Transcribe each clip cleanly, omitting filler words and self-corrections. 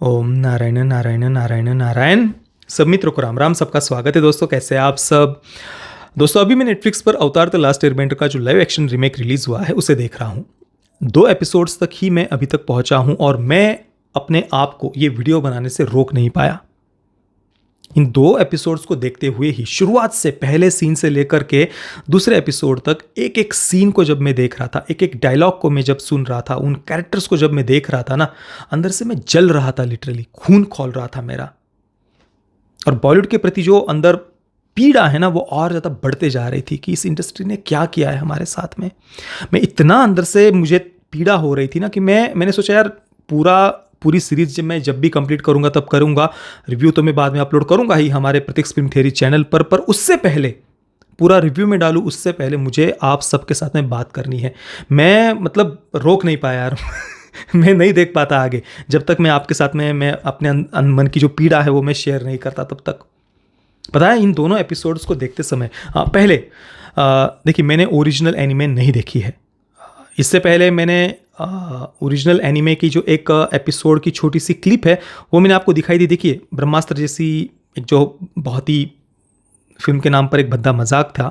ओम नारायण नारायण नारायण नारायण। सब मित्रों को राम राम। सबका स्वागत है दोस्तों, कैसे हैं आप सब। दोस्तों अभी मैं नेटफ्लिक्स पर अवतार द लास्ट एयरबेंडर का जो लाइव एक्शन रीमेक रिलीज हुआ है उसे देख रहा हूँ। 2 एपिसोड्स तक ही मैं अभी तक पहुंचा हूँ और मैं अपने आप को ये वीडियो बनाने से रोक नहीं पाया। इन 2 एपिसोड्स को देखते हुए ही शुरुआत से पहले सीन से लेकर के दूसरे एपिसोड तक एक एक सीन को जब मैं देख रहा था, एक एक डायलॉग को मैं जब सुन रहा था, उन कैरेक्टर्स को जब मैं देख रहा था ना, अंदर से मैं जल रहा था, लिटरली खून खौल रहा था मेरा। और बॉलीवुड के प्रति जो अंदर पीड़ा है ना, वो और ज़्यादा बढ़ते जा रही थी कि इस इंडस्ट्री ने क्या किया है हमारे साथ में। मैं इतना अंदर से मुझे पीड़ा हो रही थी ना कि मैंने सोचा यार पूरी सीरीज जब मैं भी कंप्लीट करूंगा तब करूंगा। रिव्यू तो मैं बाद में अपलोड करूंगा ही हमारे प्रतीक फिल्म थियरी चैनल पर उससे पहले पूरा रिव्यू में डालूं उससे पहले मुझे आप सबके साथ में बात करनी है। मैं मतलब रोक नहीं पाया यार मैं नहीं देख पाता आगे जब तक मैं आपके साथ में मैं अपने मन की जो पीड़ा है वो मैं शेयर नहीं करता तब तक। पता है इन दोनों एपिसोड्स को देखते समय पहले देखिए मैंने ओरिजिनल एनिमे नहीं देखी है। इससे पहले मैंने ओरिजिनल एनिमे की जो एक एपिसोड की छोटी सी क्लिप है वो मैंने आपको दिखाई दी। देखिए ब्रह्मास्त्र जैसी एक जो बहुत ही फिल्म के नाम पर एक भद्दा मजाक था,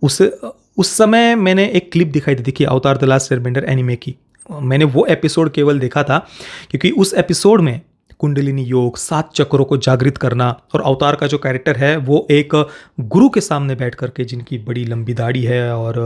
उस समय मैंने एक क्लिप दिखाई दी। देखिए अवतार द लास्ट एयरबेंडर एनिमे की मैंने वो एपिसोड केवल देखा था क्योंकि उस एपिसोड में कुंडलिनी योग, 7 चक्रों को जागृत करना और अवतार का जो कैरेक्टर है वो एक गुरु के सामने बैठ करके, जिनकी बड़ी लंबी दाढ़ी है और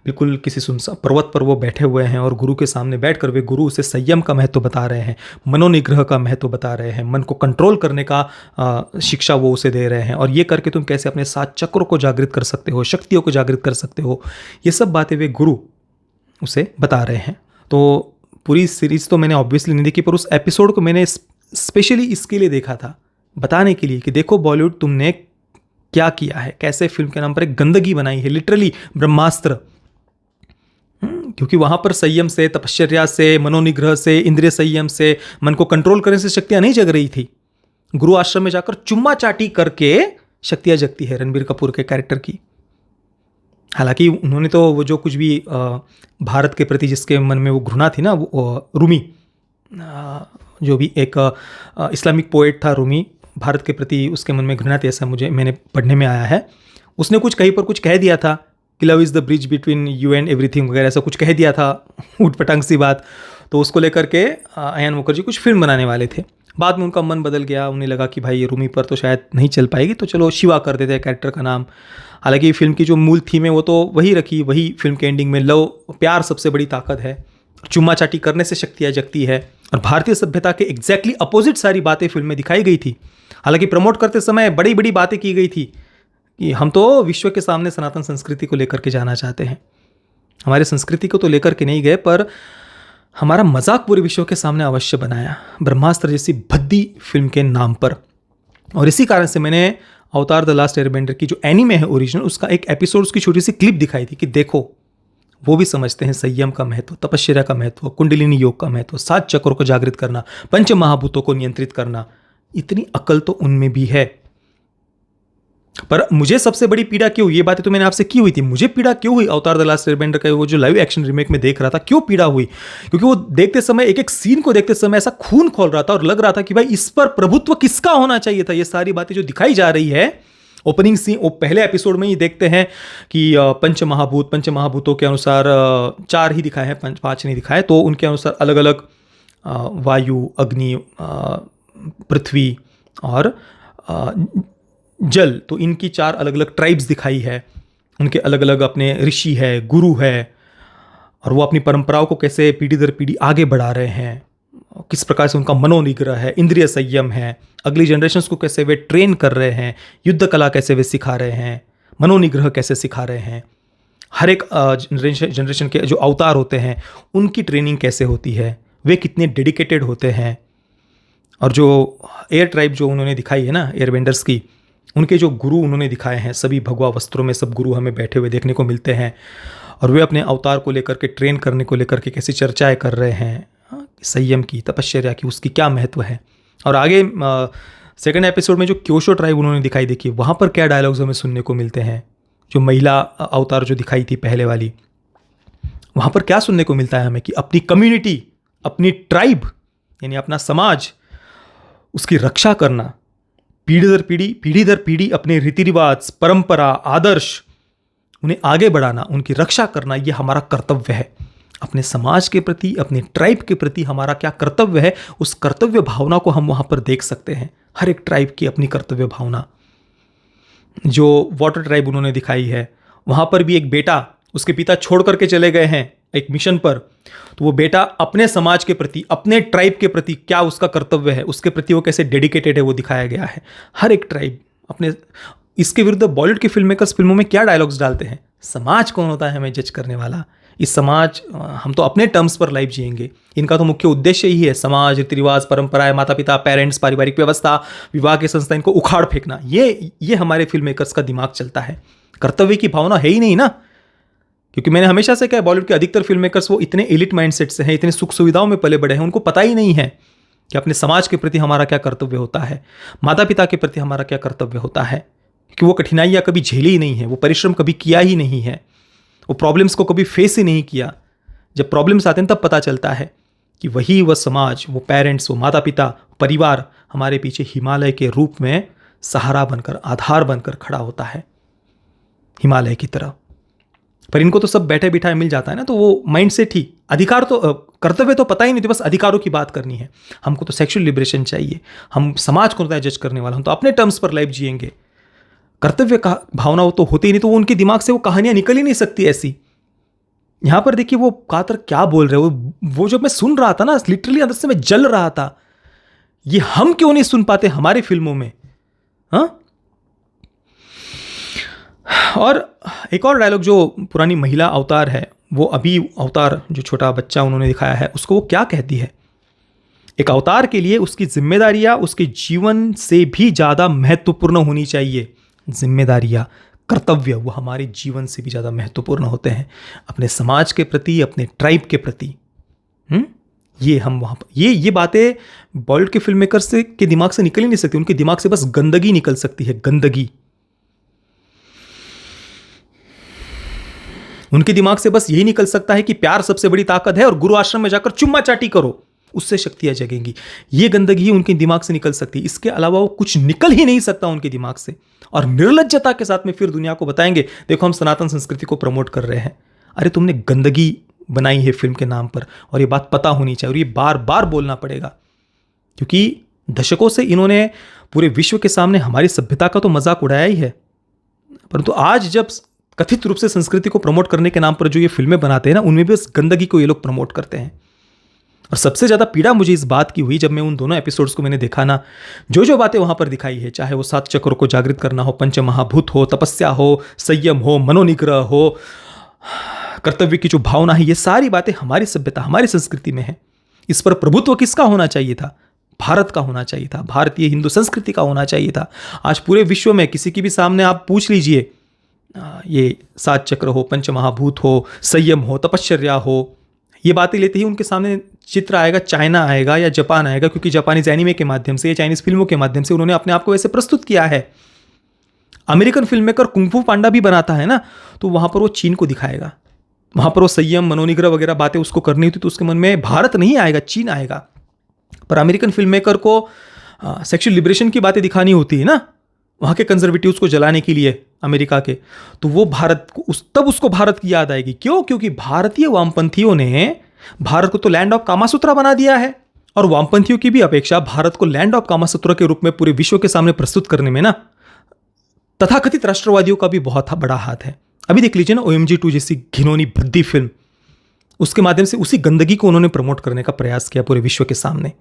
बिल्कुल किसी सुनसान पर्वत पर वो बैठे हुए हैं और गुरु के सामने बैठकर वे गुरु उसे संयम का महत्व बता रहे हैं, मनोनिग्रह का महत्व बता रहे हैं, मन को कंट्रोल करने का शिक्षा वो उसे दे रहे हैं और ये करके तुम कैसे अपने 7 चक्रों को जागृत कर सकते हो, शक्तियों को जागृत कर सकते हो। ये सब बातें वे गुरु उसे बता रहे हैं। तो पूरी सीरीज तो मैंने ऑब्वियसली नहीं देखी, पर उस एपिसोड को मैंने स्पेशली इसके लिए देखा था, बताने के लिए कि देखो बॉलीवुड तुमने क्या किया है, कैसे फिल्म के नाम पर एक गंदगी बनाई है, लिटरली ब्रह्मास्त्र। क्योंकि वहां पर संयम से, तपश्चर्या से, मनोनिग्रह से, इंद्रिय संयम से, मन को कंट्रोल करने से शक्तियां नहीं जग रही थी। गुरु आश्रम में जाकर चुम्मा चाटी करके शक्तियां जगती है रणबीर कपूर के कैरेक्टर की। हालांकि उन्होंने तो वो जो कुछ भी भारत के प्रति जिसके मन में वो घृणा थी ना, वो रूमी, जो भी एक इस्लामिक पोएट था रूमी, भारत के प्रति उसके मन में घृणा थी, ऐसा मैंने पढ़ने में आया है। उसने कुछ कहीं पर कुछ कह दिया था कि love is the bridge between you and everything वगैरह, ऐसा कुछ कह दिया था ऊटपटांग सी बात। तो उसको लेकर के अयान मुखर्जी कुछ फिल्म बनाने वाले थे। बाद में उनका मन बदल गया, उन्हें लगा कि भाई ये रूमी पर तो शायद नहीं चल पाएगी, तो चलो शिवा कर देते हैं कैरेक्टर का नाम। हालांकि फिल्म की जो मूल थीम है वो तो वही रखी, वही फिल्म के एंडिंग में लव, प्यार सबसे बड़ी ताकत है, चुम्मा चाटी करने से शक्तियाँ जगती है। और भारतीय सभ्यता के एग्जैक्टली अपोजिट सारी बातें फिल्म में दिखाई गई थी। हालांकि प्रमोट करते समय बड़ी बड़ी बातें की गई थी कि हम तो विश्व के सामने सनातन संस्कृति को लेकर के जाना चाहते हैं। हमारे संस्कृति को तो लेकर के नहीं गए, पर हमारा मजाक पूरे विश्व के सामने अवश्य बनाया ब्रह्मास्त्र जैसी भद्दी फिल्म के नाम पर। और इसी कारण से मैंने अवतार द लास्ट एयरबेंडर की जो एनीमे है ओरिजिनल, उसका एक एपिसोड, उसकी छोटी सी क्लिप दिखाई थी कि देखो वो भी समझते हैं संयम का महत्व, तपश्चर्या का महत्व, कुंडलिनी योग का महत्व, 7 चक्रों को जागृत करना, पंच महाभूतों को नियंत्रित करना। इतनी अकल तो उनमें भी है। पर मुझे सबसे बड़ी पीड़ा क्यों, ये बातें तो मैंने आपसे की हुई थी, मुझे पीड़ा क्यों हुई अवतार द लास्ट एयरबेंडर का वो जो लाइव एक्शन रीमेक में देख रहा था, क्यों पीड़ा हुई? क्योंकि वो देखते समय, एक एक सीन को देखते समय ऐसा खून खोल रहा था और लग रहा था कि भाई इस पर प्रभुत्व किसका होना चाहिए था। ये सारी बातें जो दिखाई जा रही है ओपनिंग सीन, वो पहले एपिसोड में ही देखते हैं कि पंच महाभूतों के अनुसार 4 ही दिखाए हैं, 5 नहीं दिखाए, तो उनके अनुसार अलग अलग वायु, अग्नि, पृथ्वी और जल, तो इनकी 4 अलग अलग ट्राइब्स दिखाई है। उनके अलग अलग अपने ऋषि है, गुरु है, और वो अपनी परंपराओं को कैसे पीढ़ी दर पीढ़ी आगे बढ़ा रहे हैं, किस प्रकार से उनका मनोनिग्रह है, इंद्रिय संयम है, अगली जनरेशन्स को कैसे वे ट्रेन कर रहे हैं, युद्ध कला कैसे वे सिखा रहे हैं, मनोनिग्रह कैसे सिखा रहे हैं, हर एक जनरेशन के जो अवतार होते हैं उनकी ट्रेनिंग कैसे होती है, वे कितने डेडिकेटेड होते हैं। और जो एयर ट्राइब जो उन्होंने दिखाई है ना एयरबेंडर्स की, उनके जो गुरु उन्होंने दिखाए हैं, सभी भगवा वस्त्रों में सब गुरु हमें बैठे हुए देखने को मिलते हैं और वे अपने अवतार को लेकर के, ट्रेन करने को लेकर के कैसी चर्चाएं कर रहे हैं, संयम की, तपश्चर्या की, उसकी क्या महत्व है। और आगे सेकंड एपिसोड में जो क्योशो ट्राइब उन्होंने दिखाई देखी, वहाँ पर क्या डायलॉग्स हमें सुनने को मिलते हैं। जो महिला अवतार जो दिखाई थी पहले वाली, वहाँ पर क्या सुनने को मिलता है हमें कि अपनी कम्युनिटी, अपनी ट्राइब यानी अपना समाज, उसकी रक्षा करना, पीढ़ी दर पीढ़ी अपने रीति रिवाज, परंपरा, आदर्श उन्हें आगे बढ़ाना, उनकी रक्षा करना, ये हमारा कर्तव्य है। अपने समाज के प्रति, अपने ट्राइब के प्रति हमारा क्या कर्तव्य है, उस कर्तव्य भावना को हम वहां पर देख सकते हैं। हर एक ट्राइब की अपनी कर्तव्य भावना, जो वाटर ट्राइब उन्होंने दिखाई है, वहां पर भी एक बेटा, उसके पिता छोड़ करके चले गए हैं एक मिशन पर, तो वो बेटा अपने समाज के प्रति, अपने ट्राइब के प्रति क्या उसका कर्तव्य है, उसके प्रति वो कैसे डेडिकेटेड है, वो दिखाया गया है। हर एक ट्राइब अपने, इसके विरुद्ध बॉलीवुड के फिल्म मेकर्स फिल्मों में क्या डायलॉग्स डालते हैं, समाज कौन होता है हमें जज करने वाला, इस समाज, हम तो अपने टर्म्स पर लाइफ जिएंगे। इनका तो मुख्य उद्देश्य ही है समाज, रीति रिवाज, परंपराएं, माता पिता, पेरेंट्स, पारिवारिक व्यवस्था, विवाह की संस्था, इनको उखाड़ फेंकना, ये हमारे फिल्म मेकर्स का दिमाग चलता है। कर्तव्य की भावना है ही नहीं ना, क्योंकि मैंने हमेशा से कहा बॉलीवुड के अधिकतर फिल्म मेकर्स वो इतने एलिट माइंडसेट से हैं, इतने सुख सुविधाओं में पले बड़े हैं, उनको पता ही नहीं है कि अपने समाज के प्रति हमारा क्या कर्तव्य होता है, माता पिता के प्रति हमारा क्या कर्तव्य होता है, क्योंकि वो कठिनाइयाँ कभी झेली ही नहीं है, वो परिश्रम कभी किया ही नहीं है, वो प्रॉब्लम्स को कभी फेस ही नहीं किया। जब प्रॉब्लम्स आते हैं तब पता चलता है कि वह समाज, वो पेरेंट्स, वो माता पिता, परिवार हमारे पीछे हिमालय के रूप में सहारा बनकर, आधार बनकर खड़ा होता है, हिमालय की तरह। पर इनको तो सब बैठे बिठाए मिल जाता है ना, तो वो माइंड सेट ही, अधिकार तो, कर्तव्य तो पता ही नहीं, तो बस अधिकारों की बात करनी है, हमको तो सेक्सुअल लिबरेशन चाहिए, हम समाज को होता है जज करने वाला, हम तो अपने टर्म्स पर लाइफ जिएंगे। कर्तव्य का भावना वो तो होती ही नहीं, तो वो उनके दिमाग से वो कहानियां निकल ही नहीं सकती ऐसी। यहां पर देखिए वो कातर क्या बोल रहे हो, वो जब मैं सुन रहा था ना, लिटरली अंदर से मैं जल रहा था, ये हम क्यों नहीं सुन पाते हमारी फिल्मों में, हाँ। और एक और डायलॉग जो पुरानी महिला अवतार है, वो अभी अवतार जो छोटा बच्चा उन्होंने दिखाया है, उसको वो क्या कहती है, एक अवतार के लिए उसकी जिम्मेदारियां उसके जीवन से भी ज्यादा महत्वपूर्ण होनी चाहिए। जिम्मेदारियां, कर्तव्य, वो हमारे जीवन से भी ज्यादा महत्वपूर्ण होते हैं, अपने समाज के प्रति, अपने ट्राइब के प्रति। ये हम वहां पर, ये बातें बॉलीवुड के फिल्म मेकर्स के दिमाग से निकल ही नहीं सकती, उनके दिमाग से बस गंदगी निकल सकती है, गंदगी। उनके दिमाग से बस यही निकल सकता है कि प्यार सबसे बड़ी ताकत है और गुरु आश्रम में जाकर चुम्मा चाटी करो, उससे शक्तियां जगेंगी। ये गंदगी ही उनके दिमाग से निकल सकती है, इसके अलावा वो कुछ निकल ही नहीं सकता उनके दिमाग से। और निर्लज्जता के साथ में फिर दुनिया को बताएंगे, देखो हम सनातन संस्कृति को प्रमोट कर रहे हैं। अरे तुमने गंदगी बनाई है फिल्म के नाम पर, और ये बात पता होनी चाहिए, और ये बार बार बोलना पड़ेगा, क्योंकि दशकों से इन्होंने पूरे विश्व के सामने हमारी सभ्यता का तो मजाक उड़ाया ही है, परंतु आज जब कथित रूप से संस्कृति को प्रमोट करने के नाम पर जो ये फिल्में बनाते हैं ना, उनमें भी उस गंदगी को ये लोग प्रमोट करते हैं। और सबसे ज़्यादा पीड़ा मुझे इस बात की हुई जब मैं उन दोनों एपिसोड्स को मैंने देखा ना, जो बातें वहाँ पर दिखाई है, चाहे वो 7 चक्रों को जागृत करना हो, पंचमहाभूत हो, तपस्या हो, संयम हो, मनोनिग्रह हो, कर्तव्य की जो भावना है, ये सारी बातें हमारी सभ्यता, हमारी संस्कृति में है। इस पर प्रभुत्व किसका होना चाहिए था? भारत का होना चाहिए था, भारतीय हिंदू संस्कृति का होना चाहिए था। आज पूरे विश्व में किसी के भी सामने आप पूछ लीजिए, ये 7 चक्र हो, पंचमहाभूत हो, संयम हो, तपश्चर्या हो, ये बातें लेते ही उनके सामने चित्र आएगा, चाइना आएगा या जापान आएगा, क्योंकि जापानीज एनिमे के माध्यम से या चाइनीज फिल्मों के माध्यम से उन्होंने अपने आप को वैसे प्रस्तुत किया है। अमेरिकन फिल्म मेकर कुंग-फू पांडा भी बनाता है ना, तो वहां पर वो चीन को दिखाएगा, वहां पर वो संयम, मनोनिग्रह वगैरह बातें उसको करनी होती, तो उसके मन में भारत नहीं आएगा, चीन आएगा। पर अमेरिकन फिल्म मेकर को सेक्सुअल लिबरेशन की बातें दिखानी होती है ना, वहाँ के कंजर्वेटिव्स को जलाने के लिए अमेरिका के, तो वो भारत को तब उसको भारत की याद आएगी। क्यों? क्योंकि भारतीय वामपंथियों ने भारत को तो लैंड ऑफ कामासूत्रा बना दिया है, और वामपंथियों की भी अपेक्षा भारत को लैंड ऑफ कामासूत्रा के रूप में पूरे विश्व के सामने प्रस्तुत करने में ना तथाकथित राष्ट्रवादियों का भी बहुत बड़ा हाथ है। अभी देख लीजिए ना, OMG 2 जैसी घिनौनी भद्दी फिल्म, उसके माध्यम से उसी गंदगी को उन्होंने प्रमोट करने का प्रयास किया पूरे विश्व के सामने।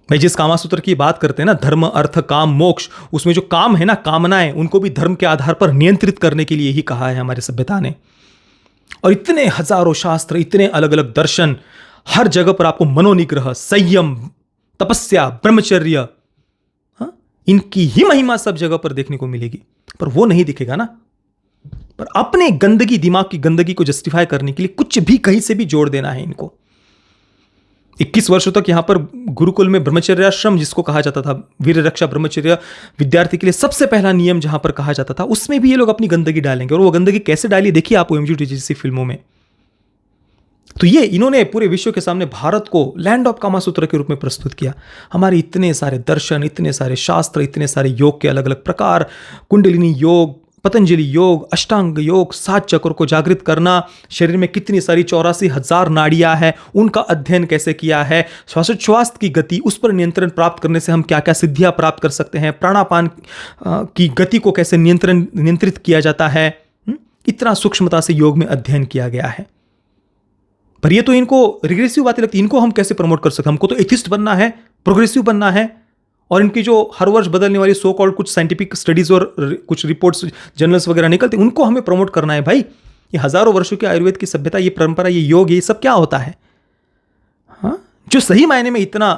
भाई जिस कामासूत्र की बात करते हैं ना, धर्म, अर्थ, काम, मोक्ष, उसमें जो काम है ना, कामनाएं, उनको भी धर्म के आधार पर नियंत्रित करने के लिए ही कहा है हमारी सभ्यता ने। और इतने हजारों शास्त्र, इतने अलग अलग दर्शन, हर जगह पर आपको मनोनिग्रह, संयम, तपस्या, ब्रह्मचर्य, इनकी ही महिमा सब जगह पर देखने को मिलेगी। पर वो नहीं दिखेगा ना, पर अपने गंदगी, दिमाग की गंदगी को जस्टिफाई करने के लिए कुछ भी कहीं से भी जोड़ देना है इनको। 21 वर्षों तक यहां पर गुरुकुल में ब्रह्मचर्याश्रम जिसको कहा जाता था, वीर रक्षा ब्रह्मचर्य विद्यार्थी के लिए सबसे पहला नियम जहां पर कहा जाता था, उसमें भी ये लोग अपनी गंदगी डालेंगे। और वो गंदगी कैसे डाली देखिए आप OMG 2 जैसी फिल्मों में। तो ये इन्होंने पूरे विश्व के सामने भारत को लैंड ऑफ कामासूत्र के रूप में प्रस्तुत किया। हमारे इतने सारे दर्शन, इतने सारे शास्त्र, इतने सारे योग के अलग अलग प्रकार, कुंडलिनी योग, पतंजलि योग, अष्टांग योग, 7 चक्र को जागृत करना, शरीर में कितनी सारी 84,000 नाड़ियां हैं, उनका अध्ययन कैसे किया है, श्वासोच्छ्वास की गति, उस पर नियंत्रण प्राप्त करने से हम क्या क्या सिद्धियां प्राप्त कर सकते हैं, प्राणापान की गति को कैसे नियंत्रित किया जाता है, इतना सूक्ष्मता से योग में अध्ययन किया गया है। पर ये तो इनको रिग्रेसिव बातें लगती, इनको हम कैसे प्रमोट कर सकते हैं? हमको तो एथिस्ट बनना है, प्रोग्रेसिव बनना है, और इनकी जो हर वर्ष बदलने वाली सो कॉल्ड कुछ साइंटिफिक स्टडीज और कुछ रिपोर्ट्स, जर्नल्स वगैरह निकलते, उनको हमें प्रमोट करना है। भाई, ये हजारों वर्षों की आयुर्वेद की सभ्यता, ये परंपरा, ये योग, ये सब क्या होता है? हाँ, जो सही मायने में इतना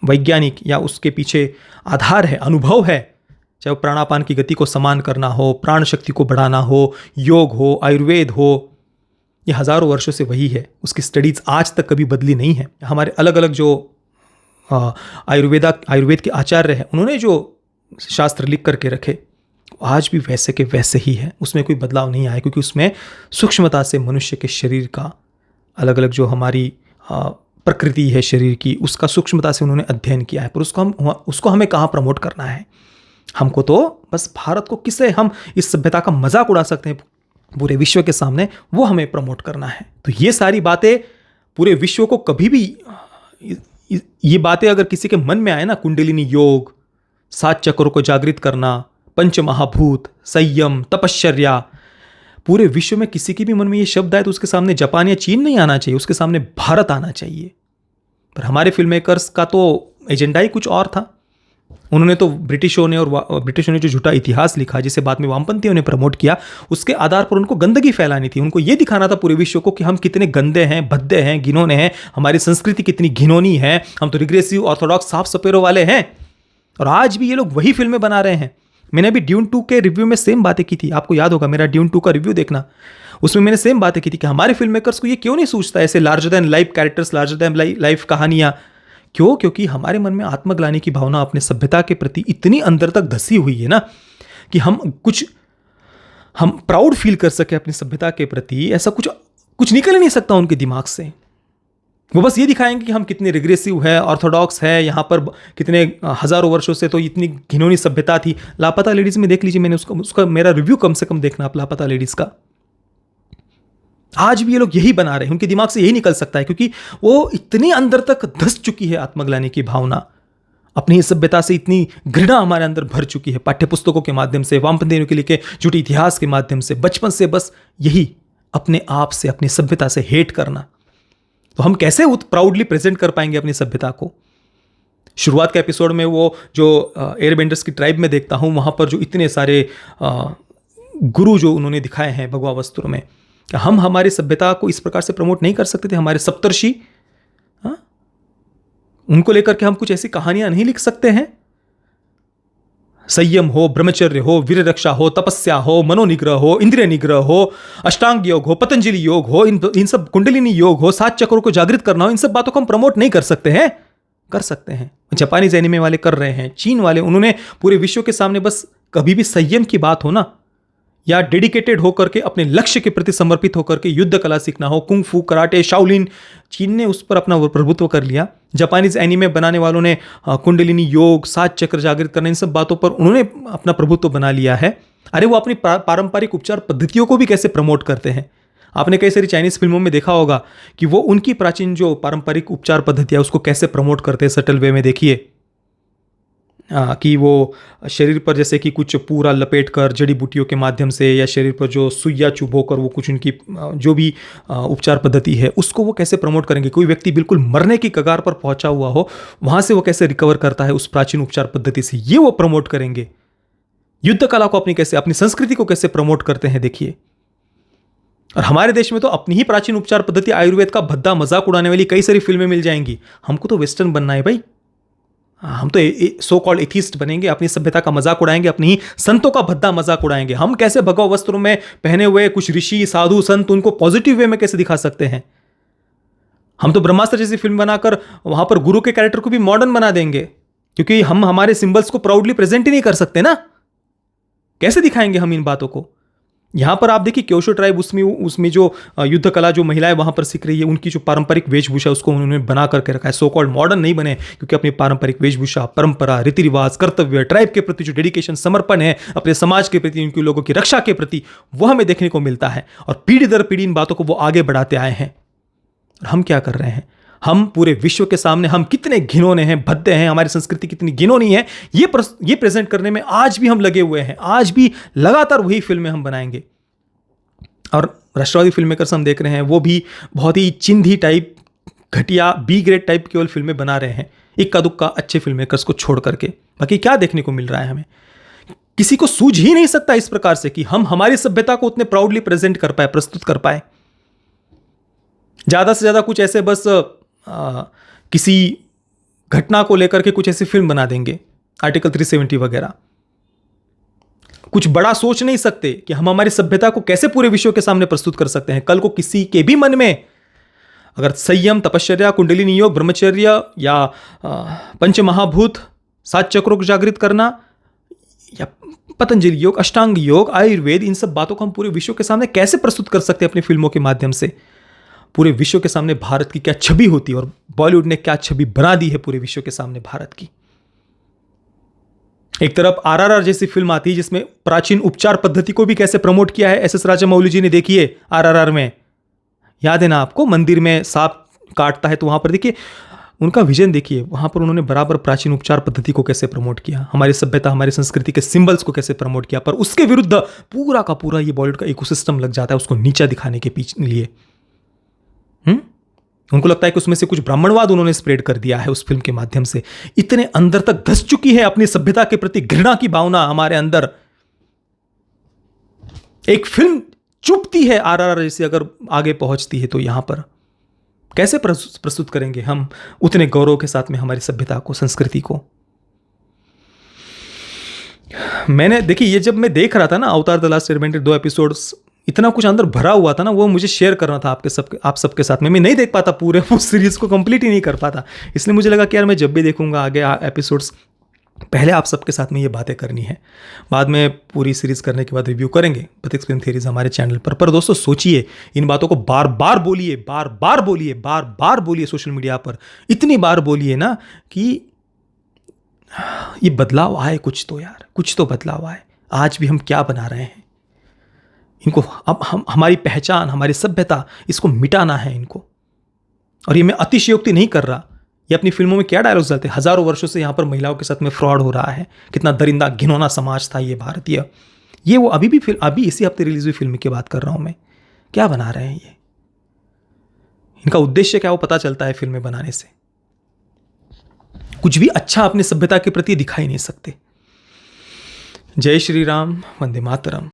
वैज्ञानिक या उसके पीछे आधार है, अनुभव है, चाहे वो प्राणापान की गति को समान करना हो, प्राण शक्ति को बढ़ाना हो, योग हो, आयुर्वेद हो, ये हजारों वर्षों से वही है। उसकी स्टडीज आज तक कभी बदली नहीं है। हमारे अलग अलग जो आयुर्वेद के आचार्य हैं, उन्होंने जो शास्त्र लिख करके रखे, आज भी वैसे के वैसे ही है, उसमें कोई बदलाव नहीं आया, क्योंकि उसमें सूक्ष्मता से मनुष्य के शरीर का, अलग अलग जो हमारी प्रकृति है शरीर की, उसका सूक्ष्मता से उन्होंने अध्ययन किया है। पर उसको हमें कहाँ प्रमोट करना है? हमको तो बस भारत को किसे हम इस सभ्यता का मजाक उड़ा सकते हैं पूरे विश्व के सामने, वो हमें प्रमोट करना है। तो ये सारी बातें पूरे विश्व को कभी भी, ये बातें अगर किसी के मन में आए ना, कुंडलिनी योग, 7 चक्रों को जागृत करना, पंच महाभूत, संयम, तपश्चर्या, पूरे विश्व में किसी के भी मन में ये शब्द आए तो उसके सामने जापान या चीन नहीं आना चाहिए, उसके सामने भारत आना चाहिए। पर हमारे फिल्म मेकर्स का तो एजेंडा ही कुछ और था। उन्होंने तो ब्रिटिशों ने जो झूठा इतिहास लिखा, जिसे बाद में वामपंथियों ने प्रमोट किया, उसके आधार पर उनको गंदगी फैलानी थी। उनको ये दिखाना था पूरे विश्व को कि हम कितने गंदे हैं, भद्दे हैं, घिनौने हैं, हमारी संस्कृति कितनी घिनौनी है, हम तो रिग्रेसिव ऑर्थोडॉक्स साफ सपेरों वाले हैं। और आज भी ये लोग वही फिल्में बना रहे हैं। मैंने अभी ड्यून 2 के रिव्यू में सेम बातें की थी, आपको याद होगा मेरा ड्यून 2 का रिव्यू देखना, उसमें मैंने सेम बातें की थी कि हमारे फिल्म मेकर्स को ये क्यों नहीं सूझता ऐसे larger than life characters, larger than life कहानियां। क्यों? क्योंकि हमारे मन में आत्मग्लानि की भावना अपने सभ्यता के प्रति इतनी अंदर तक धसी हुई है ना, कि हम प्राउड फील कर सके अपनी सभ्यता के प्रति, ऐसा कुछ निकल ही नहीं सकता उनके दिमाग से। वो बस ये दिखाएंगे कि हम कितने रिग्रेसिव है, ऑर्थोडॉक्स है, यहाँ पर कितने हजारों वर्षों से तो इतनी घिनौनी सभ्यता थी। लापता लेडीज में देख लीजिए, मैंने उसका मेरा रिव्यू कम से कम देखना आप, लापता लेडीज का। आज भी ये लोग यही बना रहे हैं, उनके दिमाग से यही निकल सकता है, क्योंकि वो इतनी अंदर तक धस चुकी है आत्मग्लानि की भावना, अपनी सभ्यता से इतनी घृणा हमारे अंदर भर चुकी है, पाठ्यपुस्तकों के माध्यम से, वामपंथियों के लिखे झूठे इतिहास के माध्यम से, बचपन से बस यही अपने आप से, अपनी सभ्यता से हेट करना। तो हम कैसे प्राउडली प्रेजेंट कर पाएंगे अपनी सभ्यता को? शुरुआत के एपिसोड में वो जो एयरबेंडर्स की ट्राइब में देखता हूं, वहां पर जो इतने सारे गुरु जो उन्होंने दिखाए हैं भगवा वस्त्रों में, हम हमारी सभ्यता को इस प्रकार से प्रमोट नहीं कर सकते थे? हमारे सप्तर्षि, उनको लेकर के हम कुछ ऐसी कहानियां नहीं लिख सकते हैं? संयम हो, ब्रह्मचर्य हो, वीर रक्षा हो, तपस्या हो, मनोनिग्रह हो, इंद्रिय निग्रह हो, अष्टांग योग हो, पतंजलि योग हो, इन सब, कुंडलिनी योग हो, 7 चक्रों को जागृत करना हो, इन सब बातों को हम प्रमोट नहीं कर सकते हैं? कर सकते हैं। जापानीज एनिमे वाले कर रहे हैं, चीन वाले, उन्होंने पूरे विश्व के सामने बस कभी भी संयम की बात हो ना, या डेडिकेटेड होकर के अपने लक्ष्य के प्रति समर्पित होकर के युद्ध कला सीखना हो, कुंग फू, कराटे, शाओलिन, चीन ने उस पर अपना प्रभुत्व कर लिया। जापानीज एनिमे बनाने वालों ने कुंडलिनी योग, 7 चक्र जागृत करना, इन सब बातों पर उन्होंने अपना प्रभुत्व बना लिया है। अरे वो अपनी पारंपरिक उपचार पद्धतियों को भी कैसे प्रमोट करते हैं। आपने कई सारी चाइनीज फिल्मों में देखा होगा कि वो उनकी प्राचीन जो पारंपरिक उपचार पद्धतियाँ उसको कैसे प्रमोट करते हैं सटल वे में। देखिए कि वो शरीर पर जैसे कि कुछ पूरा लपेट कर जड़ी बूटियों के माध्यम से, या शरीर पर जो सुइया चुभोकर वो कुछ उनकी जो भी उपचार पद्धति है उसको वो कैसे प्रमोट करेंगे। कोई व्यक्ति बिल्कुल मरने की कगार पर पहुंचा हुआ हो, वहां से वो कैसे रिकवर करता है उस प्राचीन उपचार पद्धति से, ये वो प्रमोट करेंगे। युद्ध कला को अपनी संस्कृति को कैसे प्रमोट करते हैं देखिए। और हमारे देश में तो अपनी ही प्राचीन उपचार पद्धति आयुर्वेद का भद्दा मजाक उड़ाने वाली कई सारी फिल्में मिल जाएंगी। हमको तो वेस्टर्न बनना है भाई, हम तो सो कॉल्ड एथिस्ट बनेंगे, अपनी सभ्यता का मजाक उड़ाएंगे, अपनी ही संतों का भद्दा मजाक उड़ाएंगे। हम कैसे भगवा वस्त्रों में पहने हुए कुछ ऋषि, साधु, संत, उनको पॉजिटिव वे में कैसे दिखा सकते हैं? हम तो ब्रह्मास्त्र जैसी फिल्म बनाकर वहां पर गुरु के कैरेक्टर को भी मॉडर्न बना देंगे, क्योंकि हम हमारे सिंबल्स को प्राउडली प्रेजेंट ही नहीं कर सकते ना। कैसे दिखाएंगे हम इन बातों को? यहाँ पर आप देखिए क्योशो ट्राइब उसमें जो युद्ध कला जो महिलाएं वहाँ पर सीख रही है, उनकी जो पारंपरिक वेशभूषा उसको उन्होंने बना करके रखा है। सो कॉल्ड मॉडर्न नहीं बने, क्योंकि अपनी पारंपरिक वेशभूषा, परंपरा, रीति रिवाज, कर्तव्य, ट्राइब के प्रति जो डेडिकेशन, समर्पण है अपने समाज के प्रति, उनके लोगों की रक्षा के प्रति, वो हमें देखने को मिलता है। और पीढ़ी दर पीढ़ी इन बातों को वो आगे बढ़ाते आए हैं। और हम क्या कर रहे हैं? हम पूरे विश्व के सामने हम कितने घिनौने हैं, भद्दे हैं, हमारी संस्कृति कितनी घिनौनी है, ये प्रेजेंट करने में आज भी हम लगे हुए हैं। आज भी लगातार वही फिल्में हम बनाएंगे। और राष्ट्रवादी फिल्म मेकर्स हम देख रहे हैं, वो भी बहुत ही चिंधी टाइप, घटिया, बी ग्रेड टाइप केवल फिल्में बना रहे हैं, इक्का दुक्का अच्छे फिल्म मेकर्स को छोड़ करके। बाकी क्या देखने को मिल रहा है हमें? किसी को सूझ ही नहीं सकता इस प्रकार से कि हम हमारी सभ्यता को उतने प्राउडली प्रेजेंट कर पाए, प्रस्तुत कर पाए। ज्यादा से ज्यादा कुछ ऐसे बस किसी घटना को लेकर के कुछ ऐसी फिल्म बना देंगे, आर्टिकल 370 वगैरह। कुछ बड़ा सोच नहीं सकते कि हम हमारी सभ्यता को कैसे पूरे विश्व के सामने प्रस्तुत कर सकते हैं। कल को किसी के भी मन में अगर संयम, तपश्चर्या, कुंडलिनी योग, ब्रह्मचर्य या पंचमहाभूत, 7 चक्रों को जागृत करना, या पतंजलि योग, अष्टांग योग, आयुर्वेद, इन सब बातों को हम पूरे विश्व के सामने कैसे प्रस्तुत कर सकते हैं अपनी फिल्मों के माध्यम से? पूरे विश्व के सामने भारत की क्या छवि होती है और बॉलीवुड ने क्या छवि बना दी है पूरे विश्व के सामने भारत की। एक तरफ आरआरआर जैसी फिल्म आती है जिसमें प्राचीन उपचार पद्धति को भी कैसे प्रमोट किया है एस एस राजामौली जी ने। देखिए आरआरआर में, याद है ना आपको, मंदिर में सांप काटता है तो वहां पर देखिए उनका विजन, देखिए वहां पर उन्होंने बराबर प्राचीन उपचार पद्धति को कैसे प्रमोट किया, हमारी सभ्यता, हमारी संस्कृति के सिंबल्स को कैसे प्रमोट किया। पर उसके विरुद्ध पूरा का पूरा ये बॉलीवुड का इकोसिस्टम लग जाता है उसको नीचा दिखाने के पीछे लिए। उनको लगता है कि उसमें से कुछ ब्राह्मणवाद उन्होंने स्प्रेड कर दिया है उस फिल्म के माध्यम से। इतने अंदर तक धस चुकी है अपनी सभ्यता के प्रति घृणा की भावना हमारे अंदर। एक फिल्म चुपती है आरआरआर जैसी अगर आगे पहुंचती है तो यहां पर कैसे प्रस्तुत करेंगे हम उतने गौरव के साथ में हमारी सभ्यता को, संस्कृति को। मैंने देखिए, ये जब मैं देख रहा था ना अवतार द लास्ट एयरबेंडर 2 एपिसोड्स, इतना कुछ अंदर भरा हुआ था ना, वो मुझे शेयर करना था आप सबके साथ में। मैं नहीं देख पाता पूरे वो सीरीज को, कंप्लीट ही नहीं कर पाता। इसलिए मुझे लगा कि यार मैं जब भी देखूंगा आगे एपिसोड्स, पहले आप सबके साथ में ये बातें करनी है, बाद में पूरी सीरीज करने के बाद रिव्यू करेंगे प्रतीक फिल्म थ्योरीज हमारे चैनल पर दोस्तों सोचिए, इन बातों को बार बार बोलिए, बार बार बोलिए सोशल मीडिया पर, इतनी बार बोलिए ना कि ये बदलाव आए कुछ तो यार, कुछ तो बदलाव आए। आज भी हम क्या बना रहे हैं इनको, अब हम हमारी पहचान, हमारी सभ्यता, इसको मिटाना है इनको। और ये मैं अतिशयोक्ति नहीं कर रहा, ये अपनी फिल्मों में क्या डायलॉग्स डालते हैं, हजारों वर्षों से यहाँ पर महिलाओं के साथ में फ्रॉड हो रहा है, कितना दरिंदा घिनौना समाज था ये भारतीय। ये वो अभी इसी हफ्ते रिलीज हुई फिल्म की बात कर रहा हूं मैं। क्या बना रहे हैं ये, इनका उद्देश्य क्या वो पता चलता है फिल्में बनाने से। कुछ भी अच्छा अपनी सभ्यता के प्रति दिखाई नहीं सकते। जय श्री राम, वंदे मातरम।